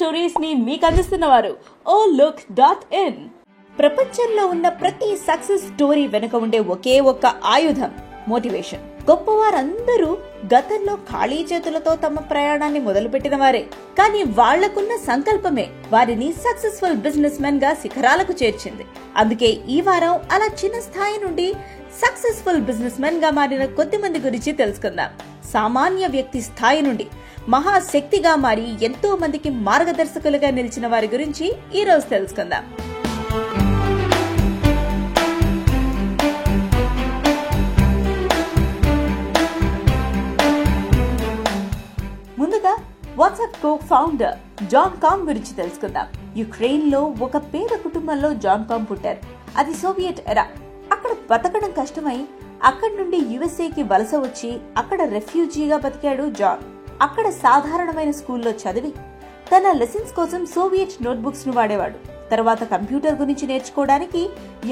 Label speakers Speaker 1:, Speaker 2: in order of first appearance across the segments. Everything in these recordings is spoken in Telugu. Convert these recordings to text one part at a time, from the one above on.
Speaker 1: స్టోరీస్ ని మీకు అందిస్తున్నవారు OLook.in. ప్రపంచంలో ఉన్న ప్రతి సక్సెస్ స్టోరీ వెనుక ఉండే ఒకే ఒక్క ఆయుధం మోటివేషన్. గొప్పవారందరూ గతంలో ఖాళీ చేతులతో తమ ప్రయాణాన్ని మొదలుపెట్టిన వారే, కానీ వాళ్లకున్న సంకల్పమే వారిని సక్సెస్ఫుల్ బిజినెస్ మెన్ గా శిఖరాలకు చేర్చింది. అందుకే ఈ వారం అలా చిన్న స్థాయి నుండి సక్సెస్ఫుల్ బిజినెస్ మెన్ గా మారిన కొద్ది మంది గురించి తెలుసుకుందాం. సామాన్య వ్యక్తి స్థాయి నుండి మహాశక్తిగా మారి ఎంతో మందికి మార్గదర్శకులుగా నిలిచిన వారి గురించి ఈ రోజు తెలుసుకుందాం. ముందుగా WhatsApp co founder Jan Koum గురించి తెలుసుకుందాం. యుక్రెయిన్ లో ఒక పేద కుటుంబంలో జాన్ కామ్ పుట్టారు. అది సోవియట్ ఎరా. అక్కడ బతకడం కష్టమై అక్కడి నుండి యుఎస్ఏకి వలస వచ్చి అక్కడ రెఫ్యూజీగా బతికాడు జాన్. అక్కడ సాధారణమైన స్కూల్లో చదివి తన లెసన్స్ కోసం సోవియట్ నోట్బుక్స్ ను వాడేవాడు. తర్వాత కంప్యూటర్ గురించి నేర్చుకోవడానికి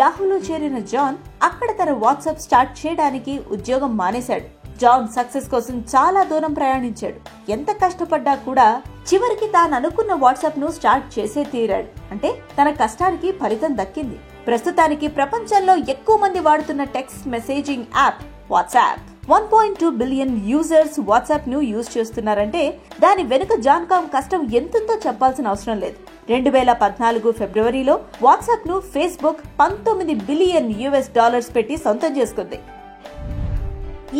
Speaker 1: యాహూలో చేరిన జాన్ అక్కడ తన వాట్సాప్ స్టార్ట్ చేయడానికి ఉద్యోగం మానేశాడు. జాన్ సక్సెస్ కోసం చాలా దూరం ప్రయాణించాడు. ఎంత కష్టపడ్డా కూడా చివరికి తాను అనుకున్న వాట్సాప్ ను స్టార్ట్ చేసే తీరాడు. అంటే తన కష్టానికి ఫలితం దక్కింది. ప్రస్తుతానికి ప్రపంచంలో ఎక్కువ మంది వాడుతున్న text messaging app WhatsApp. 1.2 billion users WhatsApp ను యూజ్ చేస్తున్నారంటే దాని వెనుక జాన్ కామ్ కష్టం ఎంతుందో చెప్పాల్సిన అవసరం లేదు. 2014 ఫిబ్రవరిలో వాట్సాప్ ను ఫేస్బుక్ $19 బిలియన్ పెట్టి సొంతం చేసుకుంది.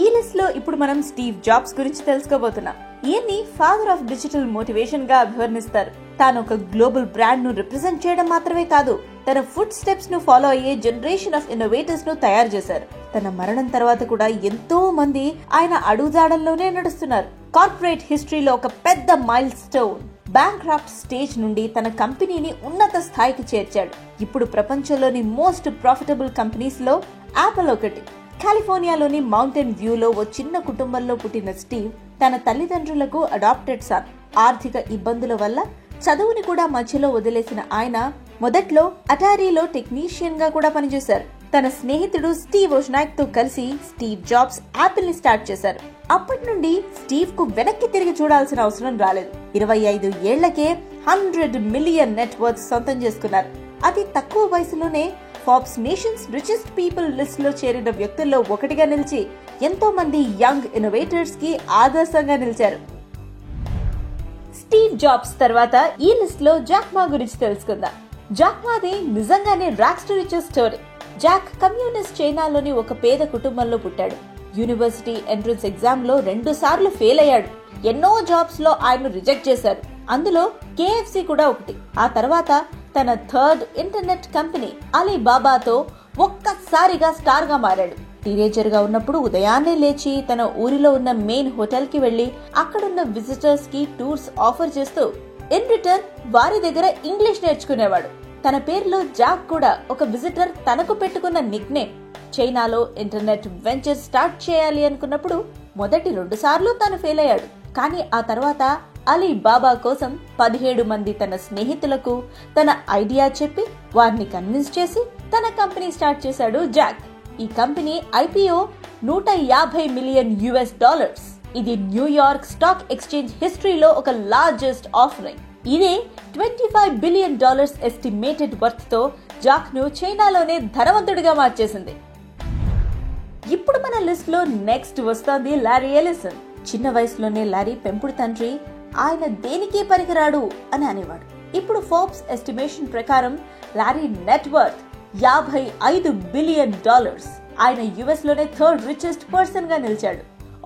Speaker 1: ఈ లిస్ట్ లో ఇప్పుడు మనం స్టీవ్ జాబ్స్ గురించి తెలుసుకోబోతున్నాం. ఈయన్ని ఫాదర్ ఆఫ్ డిజిటల్ మోటివేషన్ గా అభివర్ణిస్తారు. తాను ఒక గ్లోబల్ బ్రాండ్ ను రిప్రజెంట్ చేయడం మాత్రమే కాదు, తన ఫుట్ స్టెప్స్ ను ఫాలో అయ్యే జనరేషన్ ఆఫ్ ఇన్నోవేటర్స్ ను తయారు చేశారు. తన మరణం తర్వాత కూడా ఎంతో మంది ఆయన అడుగుజాడల్లోనే నడుస్తున్నారు. కార్పొరేట్ హిస్టరీలో ఒక పెద్ద మైల్ స్టోన్. బ్యాంక్రాఫ్ట్ స్టేజ్ నుండి తన కంపెనీని ఉన్నత స్థాయికి చేర్చాడు. ఇప్పుడు ప్రపంచంలోని మోస్ట్ ప్రాఫిటబుల్ కంపెనీస్ లో యాపిల్ ఒకటి. కాలిఫోర్నియాలోని మౌంటైన్ వ్యూలో ఓ చిన్న కుటుంబంలో పుట్టిన స్టీవ్ తన తల్లిదండ్రులకు అడాప్టెడ్ సన్. ఆర్థిక ఇబ్బందుల వల్ల చదువుని కూడా మధ్యలో వదిలేసిన ఆయన మొదట్లో అటారీలో టెక్నీషియన్ గా కూడా పనిచేశారు. తన స్నేహితుడు స్టీవ్ ఓజ్నాక్ తో కలిసి స్టీవ్ జాబ్స్ యాపిల్ ని స్టార్ట్ చేశారు. అప్పటి నుండి స్టీవ్ కు వెనక్కి తిరిగి చూడాల్సిన అవసరం రాలేదు. 25 ఏళ్లకే 100 మిలియన్ నెట్వర్క్ సొంతం చేసుకున్నారు. అతి తక్కువ వయసులోనే Forbes nations richest people list లో చేరిన వ్యక్తుల్లో ఒకటిగా నిలిచి ఎంతో మంది యంగ్ ఇన్నోవేటర్స్ కి ఆదర్శంగా నిలిచారు. స్టీవ్ జాబ్స్ తర్వాత ఈ లిస్ట్ లో జాక్ మా గురించి తెలుసుకుందాం. జాక్ మాది నిజంగానే rags to riches story. Jack communist చైనాలోని ఒక పేద కుటుంబంలో పుట్టాడు. యూనివర్సిటీ ఎంట్రన్స్ ఎగ్జామ్ లో 2 సార్లు ఫెయిల్ అయ్యాడు. ఎన్నో జాబ్స్ లో ఆయన రిజెక్ట్ చేశారు. అందులో KFC కూడా ఒకటి. ఆ తర్వాత తన థర్డ్ ఇంటర్నెట్ కంపెనీ అలీబాబాతో ఒక్కసారిగా స్టార్ గా మారాడు. టీనేజర్ గా ఉన్నప్పుడు ఉదయాన్నే లేచి తన ఊరిలో ఉన్న మెయిన్ హోటల్ కి వెళ్లి అక్కడున్న విజిటర్స్ కి టూర్స్ ఆఫర్ చేస్తూ ఇన్ రిటర్న్ వారి దగ్గర ఇంగ్లీష్ నేర్చుకునేవాడు. తన పేరులో జాక్ కూడా ఒక విజిటర్ తనకు పెట్టుకున్న నిక్ నేమ్. చైనాలో ఇంటర్నెట్ వెంచర్ స్టార్ట్ చేయాలి అనుకున్నప్పుడు మొదటి 2 సార్లు తాను ఫెయిల్ అయ్యాడు. కానీ ఆ తర్వాత అలీబాబా కోసం 17 మంది తన స్నేహితులకు తన ఐడియా చెప్పి వారిని కన్విన్స్ చేసి తన కంపెనీ స్టార్ట్ చేశాడు జాక్. ఈ కంపెనీ IPO $150 మిలియన్. ఇది న్యూయార్క్ స్టాక్ ఎక్స్చేంజ్ హిస్టరీలో ఒక లార్జెస్ట్ ఆఫరింగ్. ఇదే $25 బిలియన్ ఎస్టిమేటెడ్ వర్త్ తో జాక్ ను చైనాలోనే ధనవంతుడిగా మార్చేసింది. ఇప్పుడు మన లిస్ట్ లో నెక్స్ట్ వస్తోంది లారీ ఎలిసన్. చిన్న వయసులోనే లారీ పెంపుడు తండ్రి ఆయన దేనికే పనికిరాడు అని అనేవాడు. ఇప్పుడు ఫోర్బ్స్ ఎస్టిమేషన్ ప్రకారం లారీ నెట్ వర్త్ $55 బిలియన్. ఆయన యుఎస్ లోనే థర్డ్ రిచెస్ట్ పర్సన్ గా నిలిచాడు.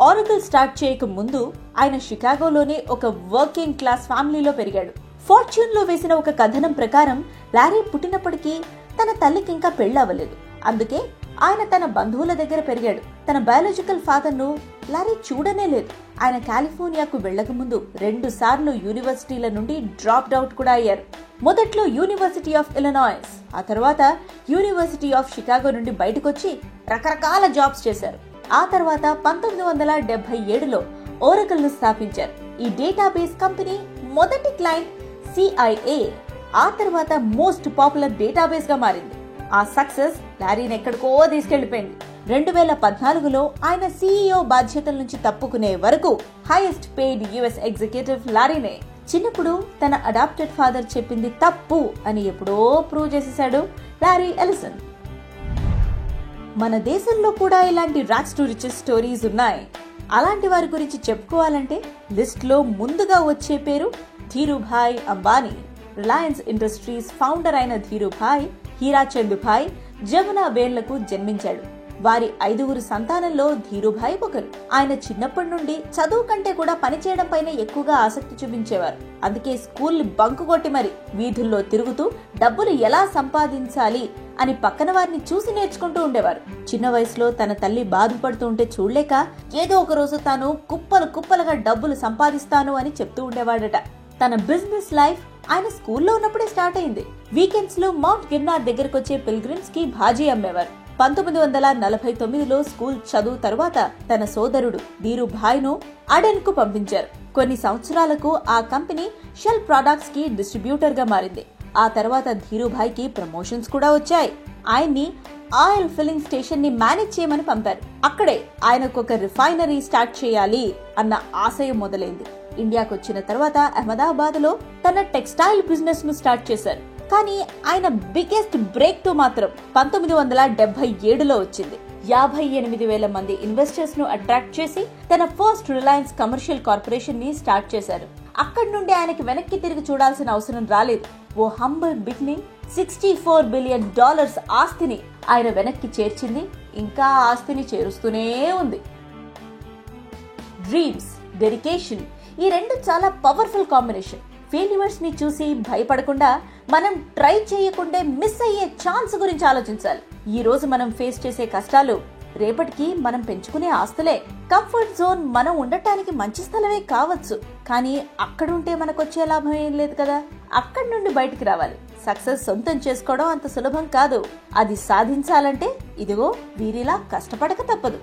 Speaker 1: ఆరకిల్ స్టార్ట్ చేయక ముందు ఆయన షికాగోలోనే ఒక వర్కింగ్ క్లాస్ ఫ్యామిలీలో పెరిగాడు. ఫార్చ్యూన్ లో వేసిన ఒక కథనం ప్రకారం లారీ పుట్టినప్పటికీ తన తల్లికి ఇంకా పెళ్లవ్వలేదు. అందుకే ఆయన తన బంధువుల దగ్గర పెరిగాడు. తన బయాలజికల్ ఫాదర్ ను లారీ చూడనే లేదు. ఆయన కాలిఫోర్నియాకు వెళ్లక ముందు 2 సార్లు యూనివర్సిటీల నుండి డ్రాప్ అవుట్ కూడా అయ్యారు. మొదట్లో యూనివర్సిటీ ఆఫ్ ఇలినాయిస్, ఆ తర్వాత యూనివర్సిటీ ఆఫ్ షికాగో నుండి బయటకొచ్చి రకరకాల జాబ్స్ చేశారు. ఆ తర్వాత 1977లో ఓరకల్ ను స్థాపించారు. ఈ డేటాబేస్ కంపెనీ మొదటి క్లయింట్ CIA. ఆ తర్వాత మోస్ట్ పాపులర్ డేటాబేస్ గా మారింది. ఆ సక్సెస్ లారీని ఎక్కడికో తీసుకెళ్లిపోయింది. 2014లో ఆయన CEO బాధ్యతల నుంచి తప్పుకునే వరకు హైయెస్ట్ పెయిడ్ US ఎగ్జిక్యూటివ్ లారీనే. చిన్నప్పుడు తన అడాప్టెడ్ ఫాదర్ చెప్పింది తప్పు అని ఎప్పుడో ప్రూవ్ చేసేశాడు లారీ ఎలిసన్. మన దేశంలో కూడా ఇలాంటి ర్యాగ్స్ టు రిచెస్ స్టోరీస్ ఉన్నాయి. అలాంటి వారి గురించి చెప్పుకోవాలంటే లిస్ట్ లో ముందుగా వచ్చే పేరు Dhirubhai Ambani. Reliance industries founder అయిన ధీరుభాయ్ హీరాచంద్భాయ్ జమునాబేన్లకు జన్మించాడు. వారి 5 సంతానంలో ధీరుభాయ్ ఒకరు. ఆయన చిన్నప్పటి నుండి చదువు కంటే కూడా పనిచేయడం పైన ఎక్కువగా ఆసక్తి చూపించేవారు. అందుకే స్కూల్ బంకు కొట్టి మరి వీధుల్లో తిరుగుతూ డబ్బులు ఎలా సంపాదించాలి అని పక్కన వారిని చూసి నేర్చుకుంటూ ఉండేవారు. చిన్న వయసులో తన తల్లి బాధపడుతూ ఉంటే చూడలేక ఏదో ఒక రోజు తాను కుప్పలు కుప్పలుగా డబ్బులు సంపాదిస్తాను అని చెప్తూ ఉండేవాడట. తన బిజినెస్ లైఫ్ ఆయన స్కూల్లో ఉన్నప్పుడే స్టార్ట్ అయింది. వీకెండ్స్ లో మౌంట్ గిర్నార్ దగ్గరకు వచ్చే పిల్గ్రిమ్స్ కి భాజీ అమ్మేవారు. 1949లో స్కూల్ చదువు తరువాత తన సోదరుడు ధీరుభాయ్ ను అడెన్ కు పంపించారు. కొన్ని సంవత్సరాలకు ఆ కంపెనీ షెల్ ప్రొడక్ట్స్ కి డిస్ట్రిబ్యూటర్ గా మారింది. ఆ తర్వాత ధీరుభాయ్ కి ప్రమోషన్స్ కూడా వచ్చాయి. ఆయన్ని ఆయిల్ ఫిల్లింగ్ స్టేషన్ ని మేనేజ్ చేయమని పంపారు. అక్కడే ఆయనకు ఒక రిఫైనరీ స్టార్ట్ చేయాలి అన్న ఆశయం మొదలైంది. ఇండియాకు వచ్చిన తర్వాత అహ్మదాబాద్ లో తన టెక్స్టైల్ బిజినెస్ ను స్టార్ట్ చేశారు. కానీ ఆయన బిగ్గెస్ట్ బ్రేక్ తో మాత్రం 1977లో వచ్చింది. 58,000 మంది ఇన్వెస్టర్స్ ను అట్రాక్ట్ చేసి తన ఫస్ట్ రిలయన్స్ కమర్షియల్ కార్పొరేషన్ ని స్టార్ట్ చేశారు. అక్కడి నుండి ఆయనకి వెనక్కి తిరిగి చూడాల్సిన అవసరం రాలేదు. ఓ హంబుల్ బిగినింగ్ $64 బిలియన్ ఆస్తిని ఆయన వెనక్కి చేర్చింది. ఇంకా ఆస్తిని చేరుస్తూనే ఉంది. డ్రీమ్స్, డెడికేషన్ ఈ రెండు చాలా పవర్ఫుల్ కాంబినేషన్. ఫెయిల్యూర్స్ ని చూసి భయపడకుండా మనం ట్రై చేయకుండా మిస్ అయ్యే ఛాన్స్ గురించి ఆలోచించాలి. ఈ రోజు మనం ఫేస్ చేసే కష్టాలు రేపటికి మనం పెంచుకునే ఆస్తులే. కంఫర్ట్ జోన్ మనం ఉండటానికి మంచి స్థలమే కావచ్చు, కానీ అక్కడుంటే మనకొచ్చే లాభం ఏం లేదు కదా. అక్కడి నుండి బయటికి రావాలి. సక్సెస్ సొంతం చేసుకోవడం అంత సులభం కాదు. అది సాధించాలంటే ఇదిగో వీరిలా కష్టపడక తప్పదు.